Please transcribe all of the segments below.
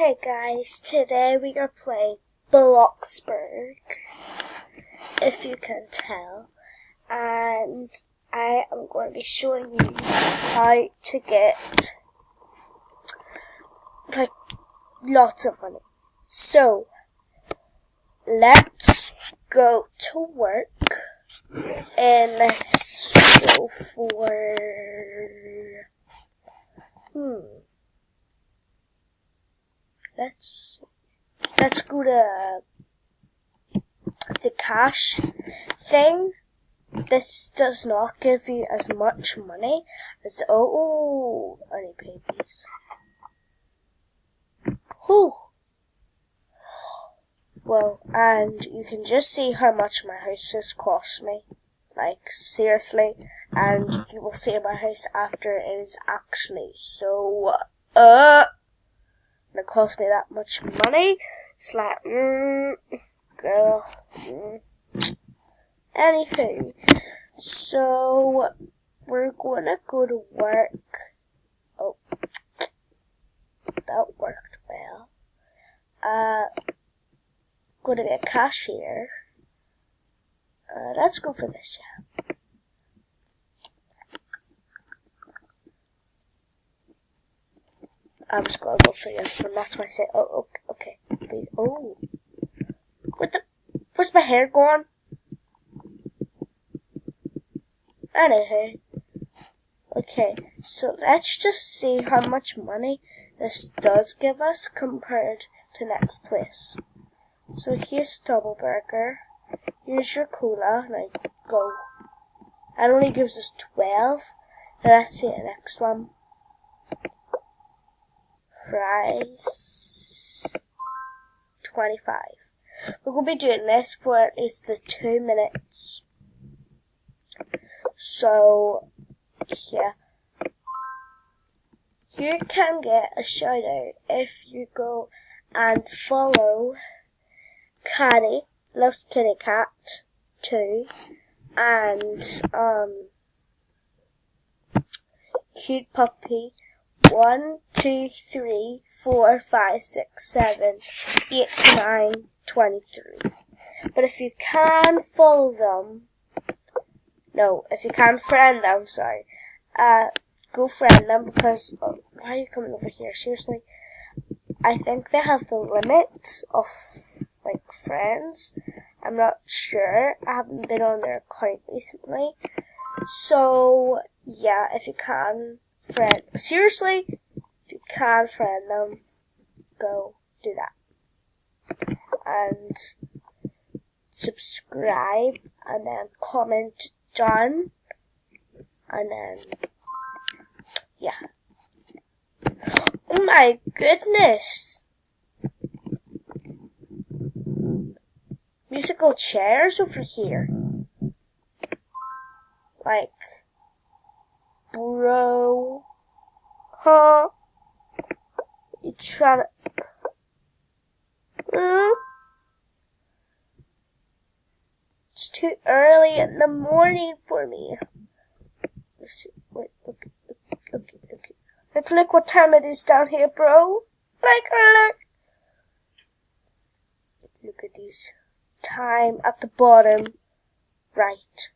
Hey guys, today we are playing Bloxburg, if you can tell, and I am going to be showing you how to get, lots of money. So, let's go to work, and let's go for, Let's go to the cash thing. This does not give you as much money as, I need babies. Whew. Well, and you can just see how much my house has cost me. Like, seriously. And you will see my house after it is actually so, it cost me that much money. It's like, girl. Anywho, so we're gonna go to work. Oh, that worked well. Gonna be a cashier. Let's go for this, yeah. I'm just gonna go for this one. That's why I say, okay. Oh, where's my hair gone? Anyway, okay. So let's just see how much money this does give us compared to next place. So here's a double burger. Here's your cola. Like, go. That only gives us 12. Now let's see the next one. Fries, 25. We're going to be doing this for at least the 2 minutes. So, yeah. You can get a shout out if you go and follow Caddy, Loves Kitty Cat 2, and, Cute Puppy 1, 2, 3, 4, 5, 6, 7, 8, 9, 23. But if you can follow them, if you can friend them, go friend them because, why are you coming over here? Seriously, I think they have the limit of, friends. I'm not sure. I haven't been on their account recently. So, yeah, if you can seriously, if you can friend them, go do that. And subscribe, and then comment done, and then, yeah. Oh my goodness! Musical chairs over here. Bro. Huh? You trying to... It's too early in the morning for me. Let's see. Wait, okay. Look what time it is down here, bro. Look at these. Time at the bottom. Right.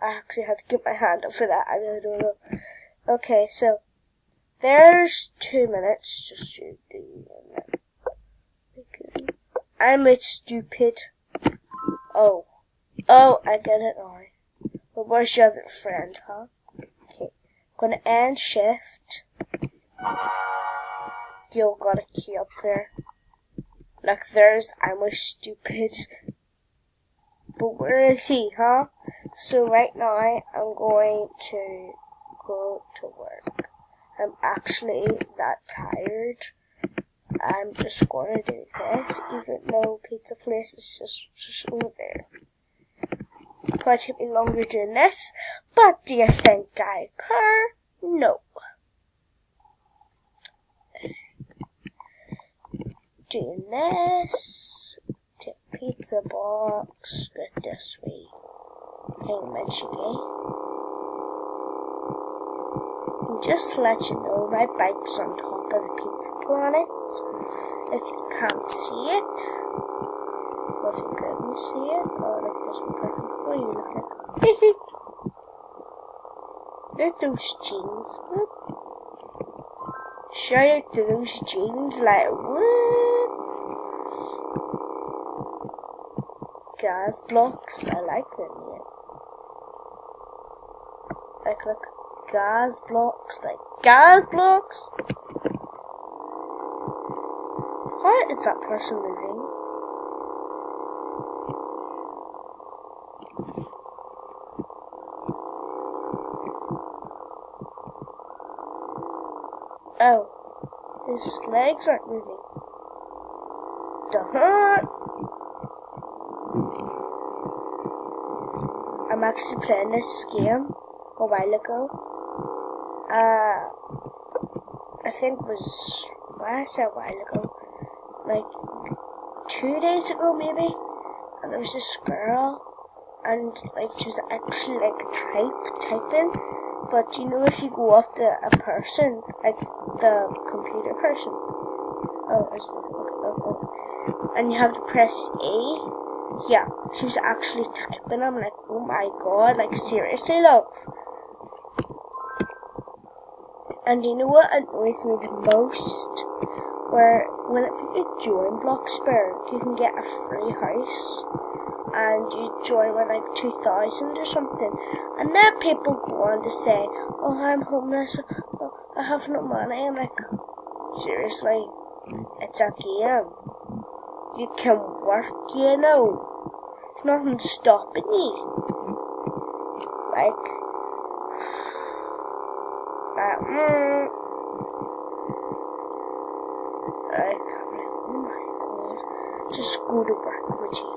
I actually had to get my hand up for that. I really don't know. Okay, so there's 2 minutes. Just to do that. Okay. I'm a stupid. Oh, I get it now. But where's your other friend, huh? Okay, I'm gonna end shift. Yo, got a key up there. I'm a stupid. But where is he, huh? So right now, I'm going to go to work. I'm actually that tired. I'm just going to do this, even though pizza place is just over there. It might take me longer doing this, but do you think I care? No. Doing this. Take pizza box. Get this way. Hey, Michigan. Just to let you know, my bike's on top of the pizza planet. If you can't see it, or if you couldn't see it, or like this person, what do you look like? Look at those jeans. Whoop. Shout out to those jeans, like, whoop. Gas blocks, I like them, yeah. Like, look, gas blocks, like, gas blocks. How is that person moving? Oh, his legs aren't moving. Duh. I'm actually playing this game a while ago. I think it was, why I say a while ago, like 2 days ago maybe, and there was this girl, and like she was actually like typing, but you know if you go up to a person, like the computer person, and you have to press A, yeah, she was actually typing. I'm like, oh my god, like seriously, love. And you know what annoys me the most? Where whenever you join Bloxburg, you can get a free house, and you join with like 2,000 or something, and then people go on to say, oh, I'm homeless, oh, I have no money. I'm like, seriously, it's a game. You can work, you know. There's nothing stopping you. Like, oh my god, just go to work, would you?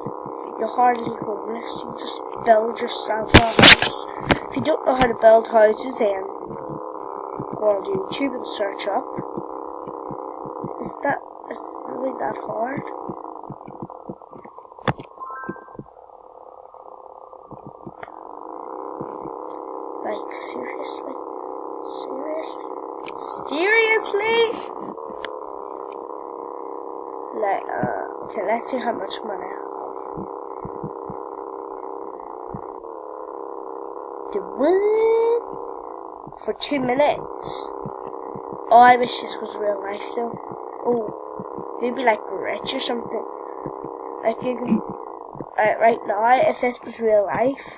You're hardly homeless, you just build yourself a house. If you don't know how to build houses, then go on YouTube and search up. Is it really that hard? Like, seriously? Like, okay, let's see how much money I have. The what? For 2 minutes? Oh, I wish this was real life though. Oh, you'd be like rich or something. Like you can, right now, if this was real life,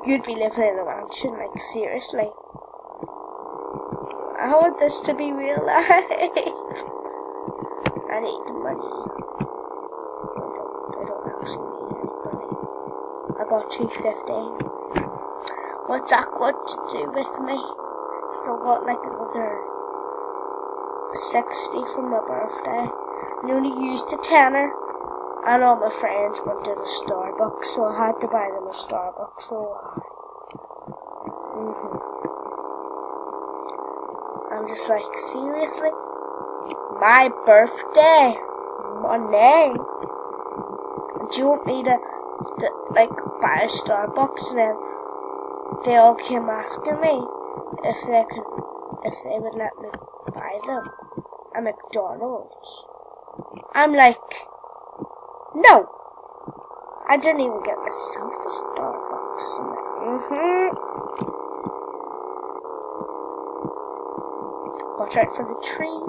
you'd be living in a mansion, like seriously. I want this to be real life. I need the money. I don't actually need any money. I got 250. What's that got to do with me? Still got like another 60 from my birthday. I only used a tenner. And all my friends wanted a Starbucks, so I had to buy them a Starbucks for a while. I'm just like, seriously? My birthday? Money? Do you want me to like, buy a Starbucks? And then they all came asking me if they would let me buy them at McDonald's. I'm like, no, I didn't even get myself a Starbucks. I'm like, Watch out for the tree.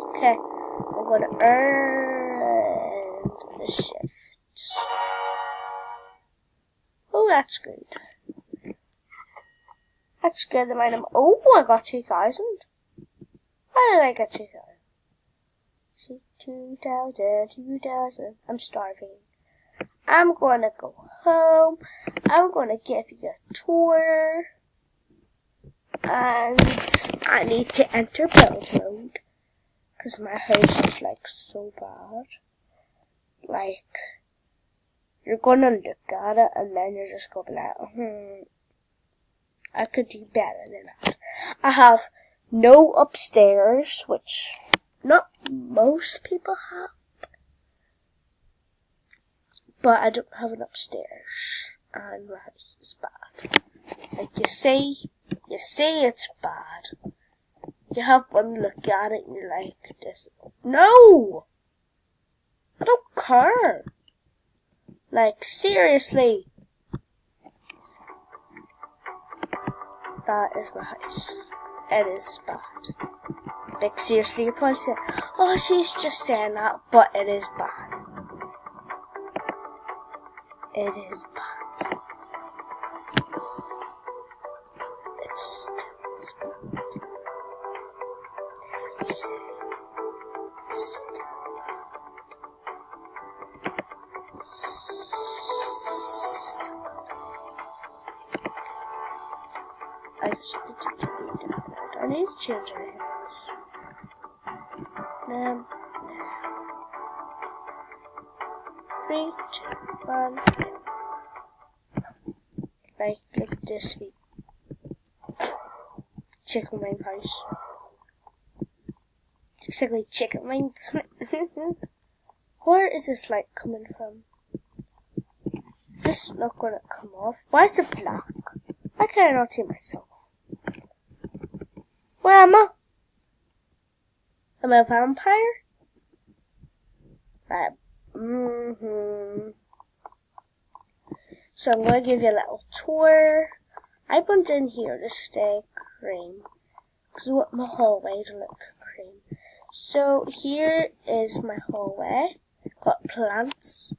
Okay, I'm gonna earn the shift. Oh, that's good. That's good. Oh, I got 2,000. How did I get 2,000? 2,000. I'm starving. I'm gonna go home. I'm gonna give you a tour. And I need to enter build mode. Because my house is like so bad. Like, you're gonna look at it and then you're just gonna be like, I could do better than that. I have no upstairs, which not most people have, but I don't have an upstairs, and my house is bad. Like you see, You see it's bad. You have one look at it and you're like, this. No! I don't care. Like, seriously. That is my house. It is bad. Like, seriously, you're probably saying, oh, she's just saying that, but it is bad. It is bad. It still is bad. Whatever you say, it's still bad. Still bad. I just need to do that. I need to change anything else. No. 3, 2, 1. Like this week. Chicken wing house. Looks like chicken wing, doesn't it? Where is this light coming from? Is this not going to come off? Why is it black? Why can I not see myself? Where am I? Am I a vampire? So I'm going to give you a little tour. I went in here to stay cream, because I want my hallway to look cream. So here is my hallway. Got plants.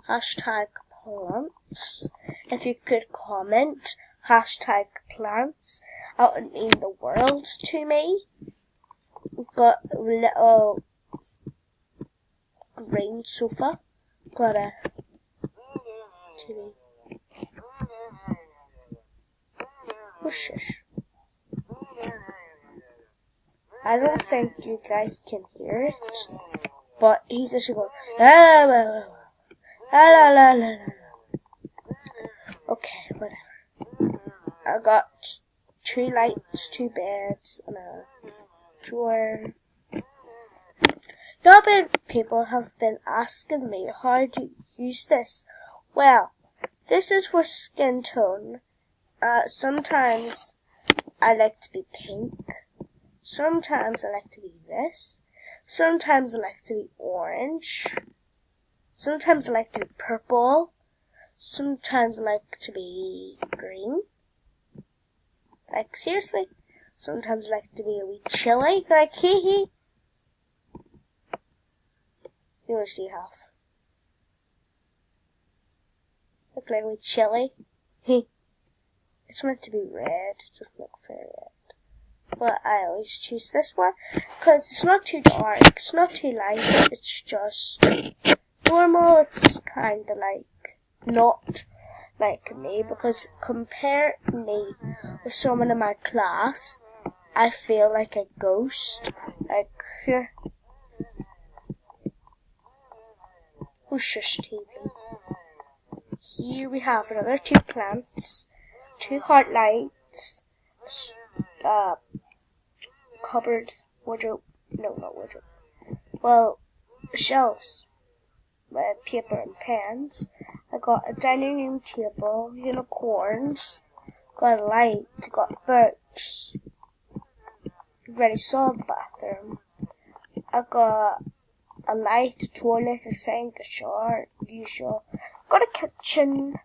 Hashtag plants. If you could comment, hashtag plants. That would mean the world to me. Got a little green sofa. Got a TV. Oh, shush. I don't think you guys can hear it, but he's just going, la la la la. Okay, whatever. I got 2 lights, 2 beds, and a drawer. Not many people have been asking me how to use this. Well, this is for skin tone. Sometimes I like to be pink. Sometimes I like to be this. Sometimes I like to be orange. Sometimes I like to be purple. Sometimes I like to be green. Like, seriously. Sometimes I like to be a wee chilly. Like, hee hee. You want to see half. Look like a wee chilly. Hee. It's meant to be red. It doesn't look very red. But I always choose this one because it's not too dark, it's not too light, it's just normal. It's kind of like not like me, because compare me with someone in my class, I feel like a ghost. Like, oh, shush, TV. Here we have another 2 plants, 2 heart lights, cupboard, wardrobe, no, not wardrobe, well, shelves, with paper and pens. I got a dining room table, unicorns, got a light, got books. You've already saw the bathroom. I got a light, a toilet, a sink, a shower, usual. Got a kitchen.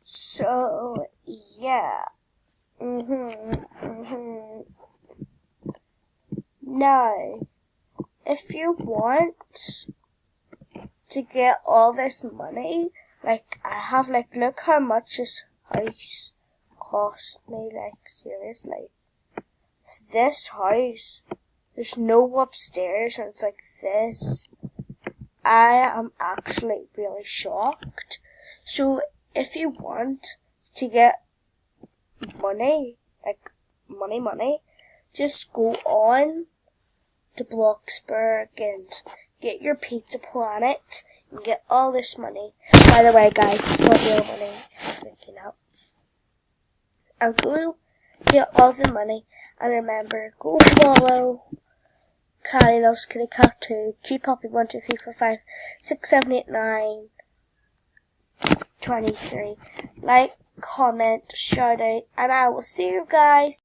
So, yeah. Now, if you want to get all this money, like, I have, like, look how much this house cost me, like, seriously. This house, there's no upstairs, and it's like this. I am actually really shocked. So, if you want to get money, like money, just go on to Bloxburg and get your Pizza Planet and get all this money. By the way, guys, it's not real money. I'm freaking out. I'm going to get all the money, and remember, go follow Carly Loves Kitty Cat 2, Cute Poppy 1, 2, 3, 4, 5, 6, 7, 8, 9, 23. Like, comment, shout out, and I will see you guys